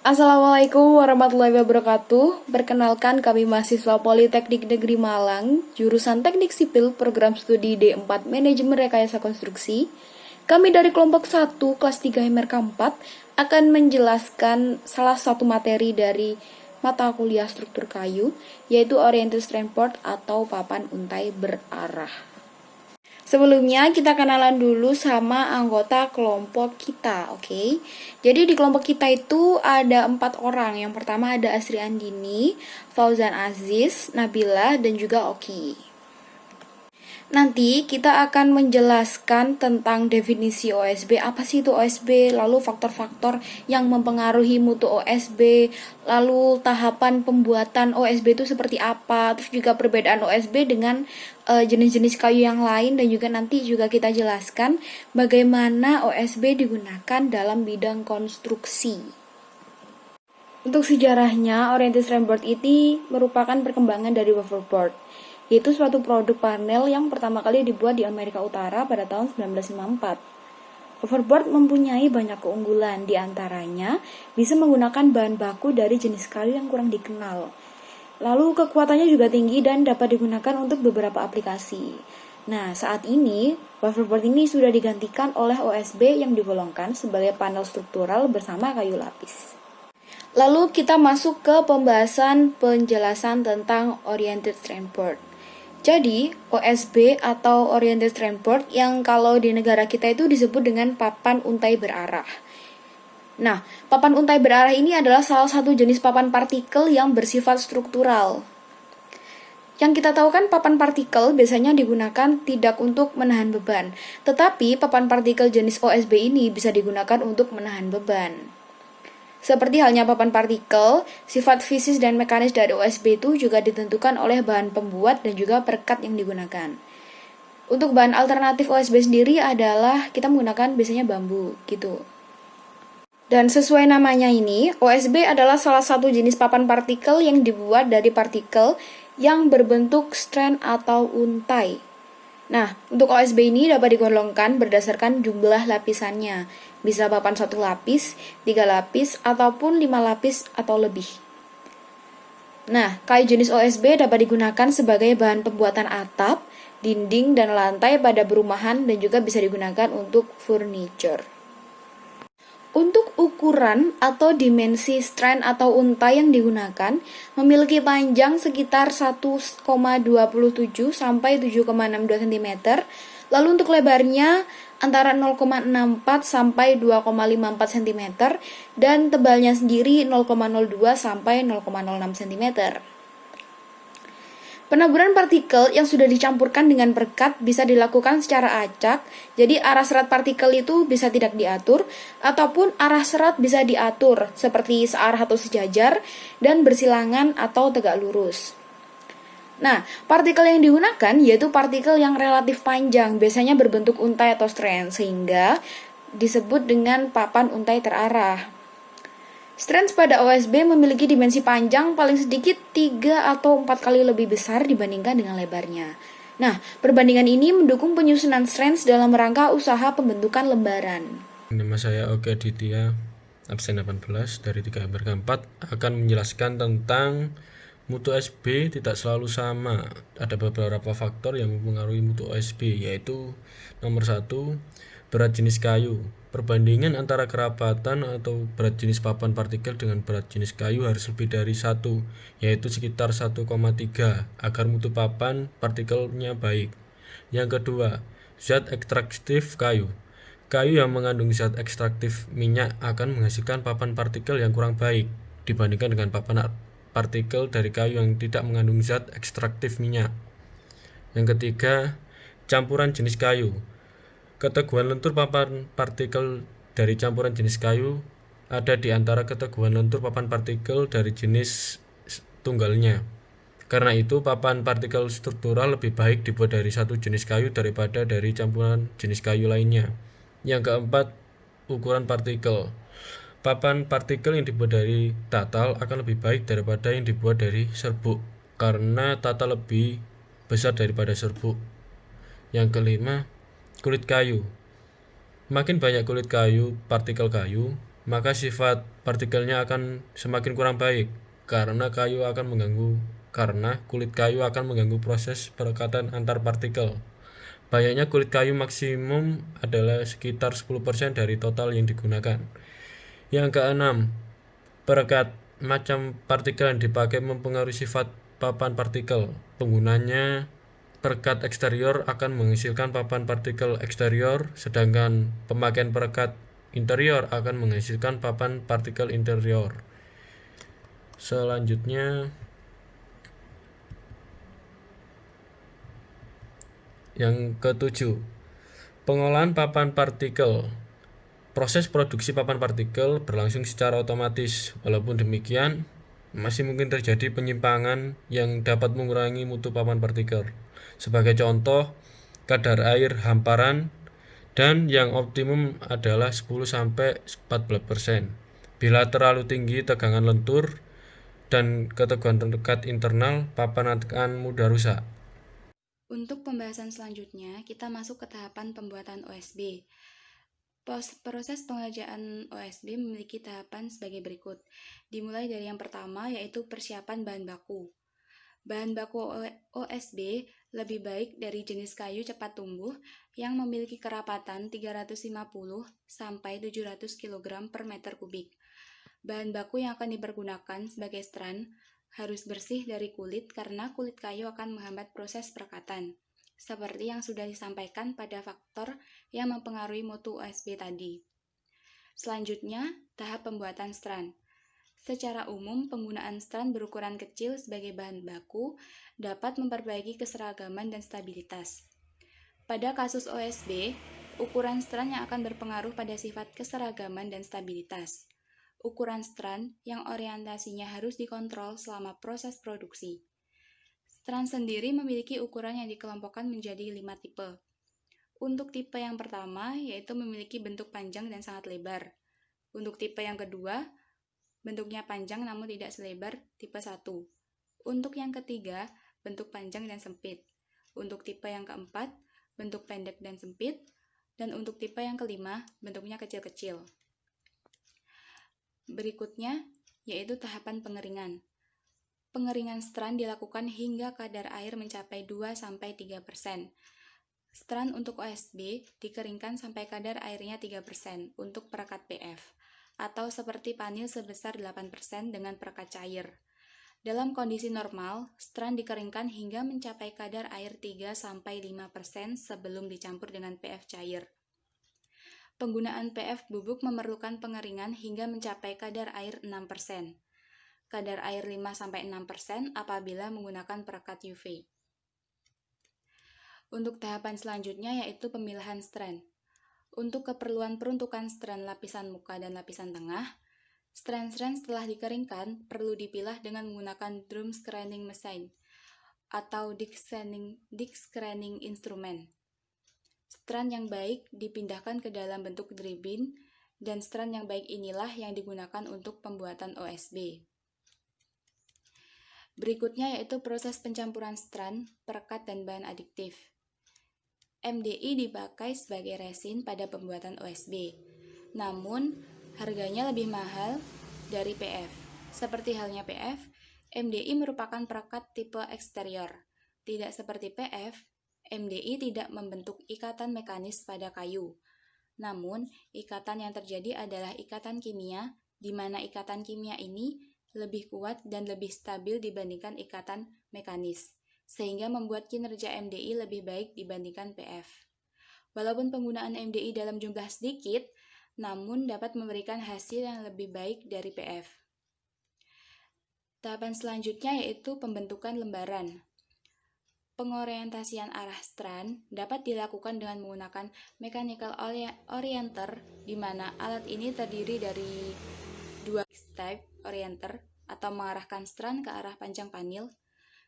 Assalamualaikum warahmatullahi wabarakatuh. Perkenalkan kami mahasiswa Politeknik Negeri Malang, jurusan Teknik Sipil, program studi D4 Manajemen Rekayasa Konstruksi. Kami dari kelompok 1 kelas 3 MRK 4 akan menjelaskan salah satu materi dari mata kuliah struktur kayu, yaitu Oriented Transport atau papan untai berarah. Sebelumnya kita kenalan dulu sama anggota kelompok kita, oke? Jadi di kelompok kita itu ada 4 orang. Yang pertama ada Asri Andini, Fauzan Aziz, Nabila, dan juga Oki. Nanti kita akan menjelaskan tentang definisi OSB, apa sih itu OSB, lalu faktor-faktor yang mempengaruhi mutu OSB, lalu tahapan pembuatan OSB itu seperti apa, terus juga perbedaan OSB dengan jenis-jenis kayu yang lain, dan juga nanti juga kita jelaskan bagaimana OSB digunakan dalam bidang konstruksi. Untuk sejarahnya, Oriented Transport ini merupakan perkembangan dari waferboard, yaitu suatu produk panel yang pertama kali dibuat di Amerika Utara pada tahun 1954. Waferboard mempunyai banyak keunggulan, diantaranya bisa menggunakan bahan baku dari jenis kayu yang kurang dikenal. Lalu kekuatannya juga tinggi dan dapat digunakan untuk beberapa aplikasi. Nah, saat ini, waferboard ini sudah digantikan oleh OSB yang digolongkan sebagai panel struktural bersama kayu lapis. Lalu kita masuk ke pembahasan penjelasan tentang Oriented Transport. Jadi, OSB atau Oriented Transport yang kalau di negara kita itu disebut dengan papan untai berarah. Nah, papan untai berarah ini adalah salah satu jenis papan partikel yang bersifat struktural. Yang kita tahu kan papan partikel biasanya digunakan tidak untuk menahan beban, tetapi papan partikel jenis OSB ini bisa digunakan untuk menahan beban. Seperti halnya papan partikel, sifat fisik dan mekanis dari OSB itu juga ditentukan oleh bahan pembuat dan juga perekat yang digunakan. Untuk bahan alternatif OSB sendiri adalah kita menggunakan biasanya bambu gitu. Dan sesuai namanya ini, OSB adalah salah satu jenis papan partikel yang dibuat dari partikel yang berbentuk strand atau untai. Nah, untuk OSB ini dapat digolongkan berdasarkan jumlah lapisannya. Bisa papan 1 lapis, 3 lapis, ataupun 5 lapis atau lebih. Nah, kayu jenis OSB dapat digunakan sebagai bahan pembuatan atap, dinding, dan lantai pada perumahan dan juga bisa digunakan untuk furniture. Untuk ukuran atau dimensi strand atau untai yang digunakan memiliki panjang sekitar 1,27 sampai 7,62 cm. Lalu untuk lebarnya antara 0,64 sampai 2,54 cm dan tebalnya sendiri 0,02 sampai 0,06 cm. Penaburan partikel yang sudah dicampurkan dengan perekat bisa dilakukan secara acak, jadi arah serat partikel itu bisa tidak diatur, ataupun arah serat bisa diatur, seperti searah atau sejajar, dan bersilangan atau tegak lurus. Nah, partikel yang digunakan yaitu partikel yang relatif panjang, biasanya berbentuk untai atau strand, sehingga disebut dengan papan untai terarah. Strands pada OSB memiliki dimensi panjang paling sedikit 3 atau 4 kali lebih besar dibandingkan dengan lebarnya. Nah, perbandingan ini mendukung penyusunan strands dalam rangka usaha pembentukan lembaran. Nama saya Oki Aditya, absen 18 dari 3 MRK 4, akan menjelaskan tentang mutu OSB tidak selalu sama. Ada beberapa faktor yang mempengaruhi mutu OSB, yaitu nomor 1, berat jenis kayu. Perbandingan antara kerapatan atau berat jenis papan partikel dengan berat jenis kayu harus lebih dari 1, yaitu sekitar 1,3 agar mutu papan partikelnya baik. Yang kedua, zat ekstraktif kayu. Kayu yang mengandung zat ekstraktif minyak akan menghasilkan papan partikel yang kurang baik dibandingkan dengan papan partikel dari kayu yang tidak mengandung zat ekstraktif minyak. Yang ketiga, campuran jenis kayu. Keteguhan lentur papan partikel dari campuran jenis kayu ada di antara keteguhan lentur papan partikel dari jenis tunggalnya. Karena itu, papan partikel struktural lebih baik dibuat dari satu jenis kayu daripada dari campuran jenis kayu lainnya. Yang keempat, ukuran partikel. Papan partikel yang dibuat dari tatal akan lebih baik daripada yang dibuat dari serbuk, karena tatal lebih besar daripada serbuk. Yang kelima, kulit kayu. Makin banyak kulit kayu, partikel kayu, maka sifat partikelnya akan semakin kurang baik karena kulit kayu akan mengganggu proses perekatan antar partikel. Banyaknya kulit kayu maksimum adalah sekitar 10% dari total yang digunakan. Yang keenam, perekat. Macam partikel yang dipakai mempengaruhi sifat papan partikel. Penggunanya perekat eksterior akan menghasilkan papan partikel eksterior, sedangkan pemakaian perekat interior akan menghasilkan papan partikel interior. Selanjutnya, yang ketujuh, pengolahan papan partikel. Proses produksi papan partikel berlangsung secara otomatis. Walaupun demikian, masih mungkin terjadi penyimpangan yang dapat mengurangi mutu papan partikel. Sebagai contoh, kadar air hamparan dan yang optimum adalah 10-14%. Bila terlalu tinggi tegangan lentur dan keteguhan perekat internal, papan akan mudah rusak. Untuk pembahasan selanjutnya, kita masuk ke tahapan pembuatan OSB. Proses pengerjaan OSB memiliki tahapan sebagai berikut. Dimulai dari yang pertama, yaitu persiapan bahan baku. Bahan baku OSB lebih baik dari jenis kayu cepat tumbuh yang memiliki kerapatan 350 sampai 700 kg per meter kubik. Bahan baku yang akan dipergunakan sebagai strand harus bersih dari kulit karena kulit kayu akan menghambat proses perekatan, seperti yang sudah disampaikan pada faktor yang mempengaruhi mutu OSB tadi. Selanjutnya, tahap pembuatan strand. Secara umum, penggunaan strand berukuran kecil sebagai bahan baku dapat memperbaiki keseragaman dan stabilitas. Pada kasus OSB, ukuran strand yang akan berpengaruh pada sifat keseragaman dan stabilitas. Ukuran strand yang orientasinya harus dikontrol selama proses produksi. Strand sendiri memiliki ukuran yang dikelompokkan menjadi 5 tipe. Untuk tipe yang pertama, yaitu memiliki bentuk panjang dan sangat lebar. Untuk tipe yang kedua, bentuknya panjang namun tidak selebar tipe 1. Untuk yang ketiga, bentuk panjang dan sempit. Untuk tipe yang keempat, bentuk pendek dan sempit. Dan untuk tipe yang kelima, bentuknya kecil-kecil. Berikutnya, yaitu tahapan pengeringan. Pengeringan strand dilakukan hingga kadar air mencapai 2-3%. Strand untuk OSB dikeringkan sampai kadar airnya 3% untuk perekat PF, atau seperti panil sebesar 8% dengan perekat cair. Dalam kondisi normal, strand dikeringkan hingga mencapai kadar air 3-5% sebelum dicampur dengan PF cair. Penggunaan PF bubuk memerlukan pengeringan hingga mencapai kadar air 6%. Kadar air 5-6% apabila menggunakan perekat UV. Untuk tahapan selanjutnya yaitu pemilahan strand. Untuk keperluan peruntukan strand lapisan muka dan lapisan tengah, strand-strand setelah dikeringkan perlu dipilah dengan menggunakan drum screening machine atau disk screening instrument. Strand yang baik dipindahkan ke dalam bentuk dry-bin, dan strand yang baik inilah yang digunakan untuk pembuatan OSB. Berikutnya yaitu proses pencampuran strand, perekat, dan bahan adiktif. MDI dipakai sebagai resin pada pembuatan OSB, namun harganya lebih mahal dari PF. Seperti halnya PF, MDI merupakan perekat tipe eksterior. Tidak seperti PF, MDI tidak membentuk ikatan mekanis pada kayu. Namun, ikatan yang terjadi adalah ikatan kimia, di mana ikatan kimia ini lebih kuat dan lebih stabil dibandingkan ikatan mekanis, sehingga membuat kinerja MDI lebih baik dibandingkan PF. Walaupun penggunaan MDI dalam jumlah sedikit, namun dapat memberikan hasil yang lebih baik dari PF. Tahapan selanjutnya yaitu pembentukan lembaran. Pengorientasian arah strand dapat dilakukan dengan menggunakan mechanical orienter, di mana alat ini terdiri dari dua fixed type orienter atau mengarahkan strand ke arah panjang panil,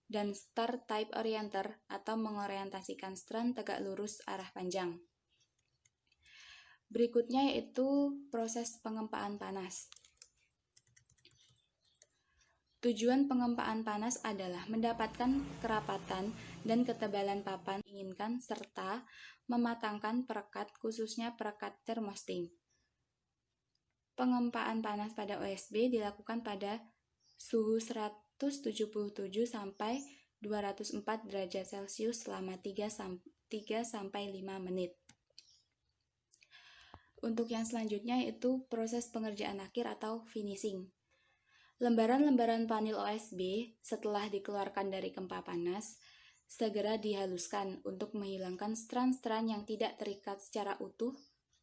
dan star type orienter atau mengorientasikan strand tegak lurus arah panjang. Berikutnya yaitu proses pengempaan panas. Tujuan pengempaan panas adalah mendapatkan kerapatan dan ketebalan papan yang diinginkan serta mematangkan perekat, khususnya perekat thermosting. Pengempaan panas pada OSB dilakukan pada suhu 177 sampai 204 derajat Celcius selama 3-5 menit. Untuk yang selanjutnya yaitu proses pengerjaan akhir atau finishing. Lembaran-lembaran panel OSB setelah dikeluarkan dari kempa panas segera dihaluskan untuk menghilangkan strand-strand yang tidak terikat secara utuh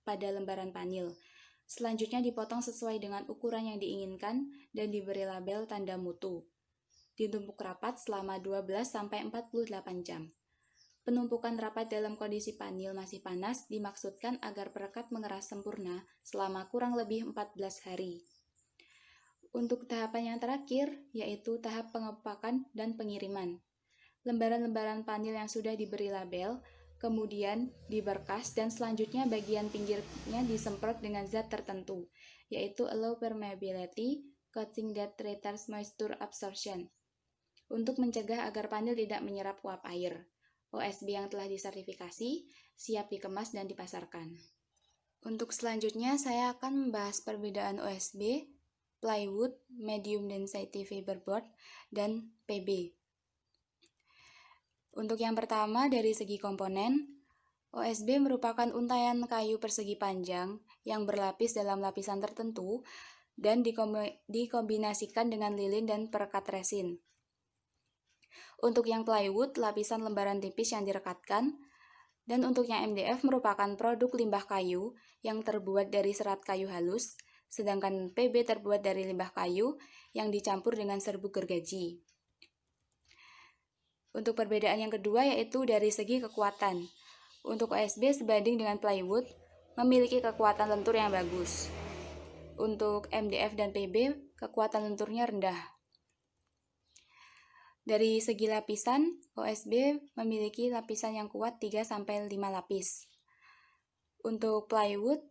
pada lembaran panel. Selanjutnya dipotong sesuai dengan ukuran yang diinginkan dan diberi label tanda mutu. Ditumpuk rapat selama 12-48 jam. Penumpukan rapat dalam kondisi panel masih panas dimaksudkan agar perekat mengeras sempurna selama kurang lebih 14 hari. Untuk tahapan yang terakhir, yaitu tahap pengepakan dan pengiriman. Lembaran-lembaran panel yang sudah diberi label, kemudian diberkas dan selanjutnya bagian pinggirnya disemprot dengan zat tertentu, yaitu low permeability coating that retards moisture absorption, untuk mencegah agar panel tidak menyerap uap air. OSB yang telah disertifikasi siap dikemas dan dipasarkan. Untuk selanjutnya, saya akan membahas perbedaan OSB, plywood, medium density fiberboard, dan PB. Untuk yang pertama, dari segi komponen, OSB merupakan untaian kayu persegi panjang yang berlapis dalam lapisan tertentu dan dikombinasikan dengan lilin dan perekat resin. Untuk yang plywood, lapisan lembaran tipis yang direkatkan, dan untuk yang MDF merupakan produk limbah kayu yang terbuat dari serat kayu halus, sedangkan PB terbuat dari limbah kayu yang dicampur dengan serbuk gergaji. Untuk perbedaan yang kedua yaitu dari segi kekuatan. Untuk OSB sebanding dengan plywood memiliki kekuatan lentur yang bagus. Untuk MDF dan PB kekuatan lenturnya rendah. Dari segi lapisan, OSB memiliki lapisan yang kuat 3-5 lapis. Untuk plywood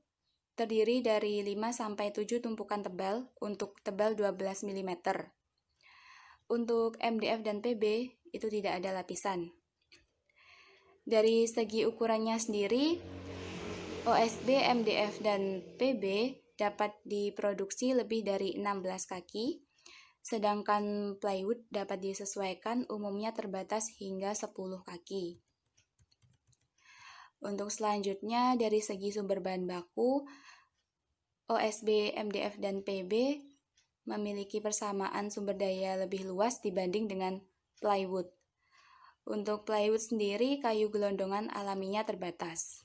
terdiri dari 5-7 tumpukan tebal untuk tebal 12 mm. Untuk MDF dan PB itu tidak ada lapisan. Dari segi ukurannya sendiri, OSB, MDF, dan PB dapat diproduksi lebih dari 16 kaki, sedangkan plywood dapat disesuaikan umumnya terbatas hingga 10 kaki. Untuk selanjutnya, dari segi sumber bahan baku, OSB, MDF, dan PB memiliki persamaan sumber daya lebih luas dibanding dengan plywood. Untuk plywood sendiri, kayu gelondongan alaminya terbatas.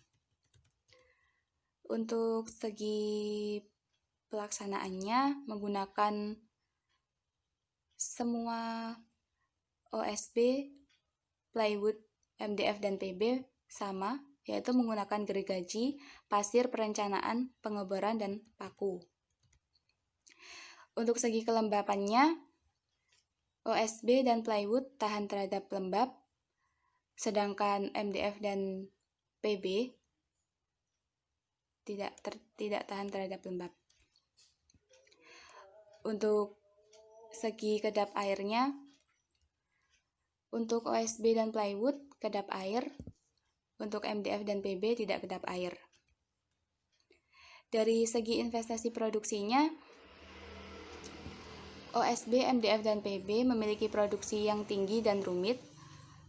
Untuk segi pelaksanaannya menggunakan semua OSB, plywood, MDF, dan PB sama, yaitu menggunakan gergaji, pasir perencanaan, pengeboran, dan paku. Untuk segi kelembapannya, OSB dan plywood tahan terhadap lembab, sedangkan MDF dan PB tidak tahan terhadap lembab. Untuk segi kedap airnya, untuk OSB dan plywood kedap air, untuk MDF dan PB tidak kedap air. Dari segi investasi produksinya, OSB, MDF, dan PB memiliki produksi yang tinggi dan rumit,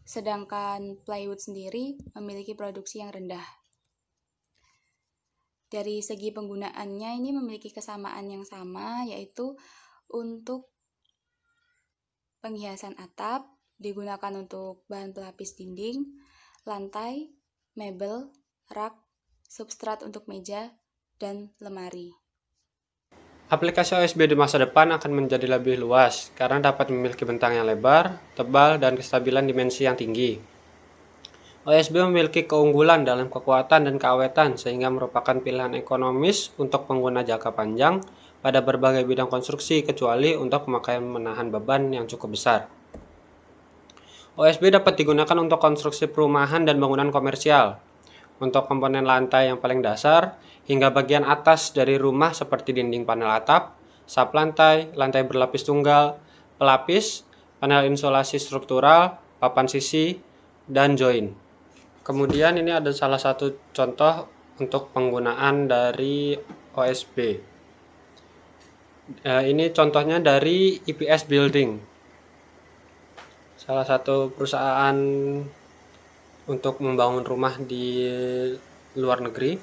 sedangkan plywood sendiri memiliki produksi yang rendah. Dari segi penggunaannya ini memiliki kesamaan yang sama, yaitu untuk penghiasan atap, digunakan untuk bahan pelapis dinding, lantai, mebel, rak, substrat untuk meja, dan lemari. Aplikasi OSB di masa depan akan menjadi lebih luas karena dapat memiliki bentang yang lebar, tebal, dan kestabilan dimensi yang tinggi. OSB memiliki keunggulan dalam kekuatan dan keawetan sehingga merupakan pilihan ekonomis untuk pengguna jangka panjang pada berbagai bidang konstruksi kecuali untuk pemakaian menahan beban yang cukup besar. OSB dapat digunakan untuk konstruksi perumahan dan bangunan komersial, untuk komponen lantai yang paling dasar, hingga bagian atas dari rumah seperti dinding panel atap, sap lantai, lantai berlapis tunggal, pelapis, panel insulasi struktural, papan sisi, dan join. Kemudian ini ada salah satu contoh untuk penggunaan dari OSB. Ini contohnya dari IPS Building, salah satu perusahaan untuk membangun rumah di luar negeri.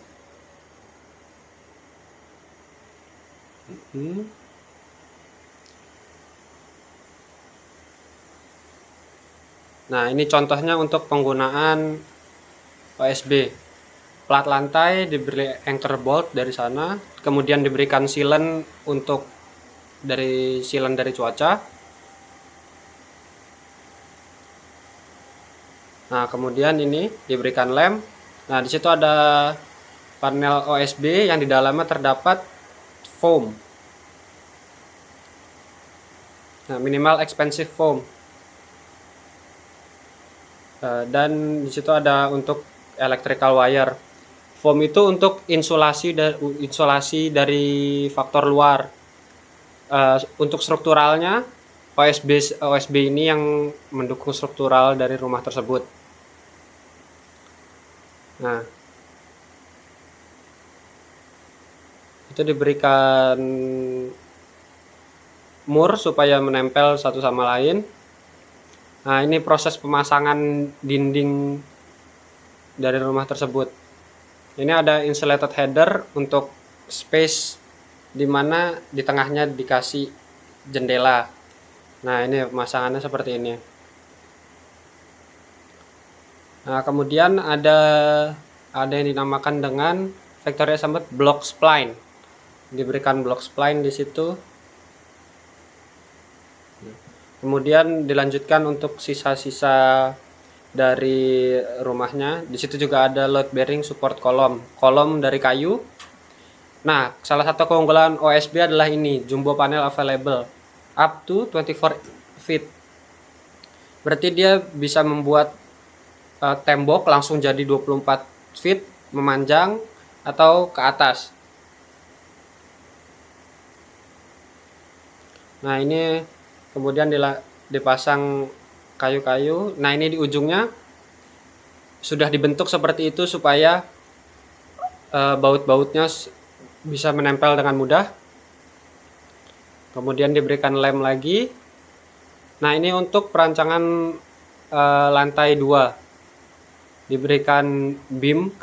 Nah, ini contohnya untuk penggunaan OSB. Plat lantai diberi anchor bolt dari sana, kemudian diberikan sealant dari cuaca. Nah, kemudian ini diberikan lem. Nah, di situ ada panel OSB yang di dalamnya terdapat foam. Nah, minimal expensive foam. Dan di situ ada untuk electrical wire. Foam itu untuk insulasi dari faktor luar. Untuk strukturalnya, OSB ini yang mendukung struktural dari rumah tersebut. Nah, itu diberikan mur supaya menempel satu sama lain. Nah, ini proses pemasangan dinding dari rumah tersebut. Ini ada insulated header untuk space di mana di tengahnya dikasih jendela. Nah, ini pemasangannya seperti ini. Nah, kemudian ada yang dinamakan dengan factory assembly block spline. Diberikan block spline di situ. Kemudian dilanjutkan untuk sisa-sisa dari rumahnya. Di situ juga ada load bearing support kolom dari kayu. Nah, salah satu keunggulan OSB adalah ini, jumbo panel available up to 24 feet. Berarti dia bisa membuat tembok langsung jadi 24 feet memanjang atau ke atas. Nah, ini kemudian dipasang kayu-kayu. Nah, ini di ujungnya sudah dibentuk seperti itu supaya baut-bautnya bisa menempel dengan mudah. Kemudian diberikan lem lagi. Nah, ini untuk perancangan lantai 2. Diberikan beam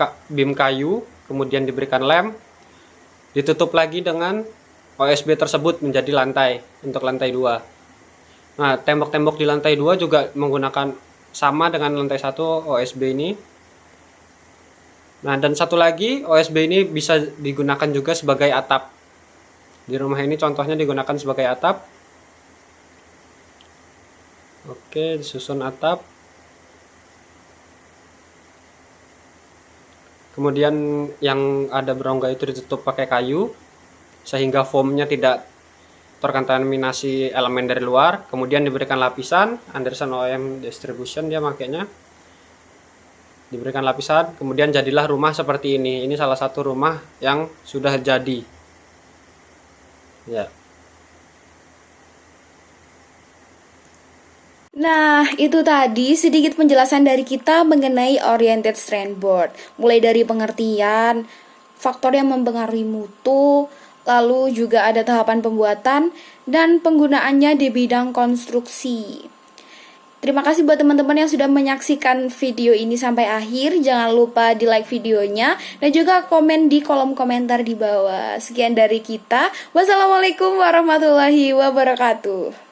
kayu, kemudian diberikan lem, ditutup lagi dengan OSB tersebut menjadi lantai untuk lantai 2. Nah, tembok-tembok di lantai 2 juga menggunakan sama dengan lantai 1 OSB ini. Nah, dan satu lagi, OSB ini bisa digunakan juga sebagai atap. Di rumah ini contohnya digunakan sebagai atap. Oke, disusun atap. Kemudian yang ada berongga itu ditutup pakai kayu sehingga foamnya tidak terkontaminasi elemen dari luar. Kemudian diberikan lapisan Anderson OEM distribution, dia makanya diberikan lapisan. Kemudian jadilah rumah seperti ini. Ini salah satu rumah yang sudah jadi ya. Nah, itu tadi sedikit penjelasan dari kita mengenai oriented strand board. Mulai dari pengertian, faktor yang mempengaruhi mutu, lalu juga ada tahapan pembuatan dan penggunaannya di bidang konstruksi. Terima kasih buat teman-teman yang sudah menyaksikan video ini sampai akhir. Jangan lupa di like videonya dan juga komen di kolom komentar di bawah. Sekian dari kita. Wassalamualaikum warahmatullahi wabarakatuh.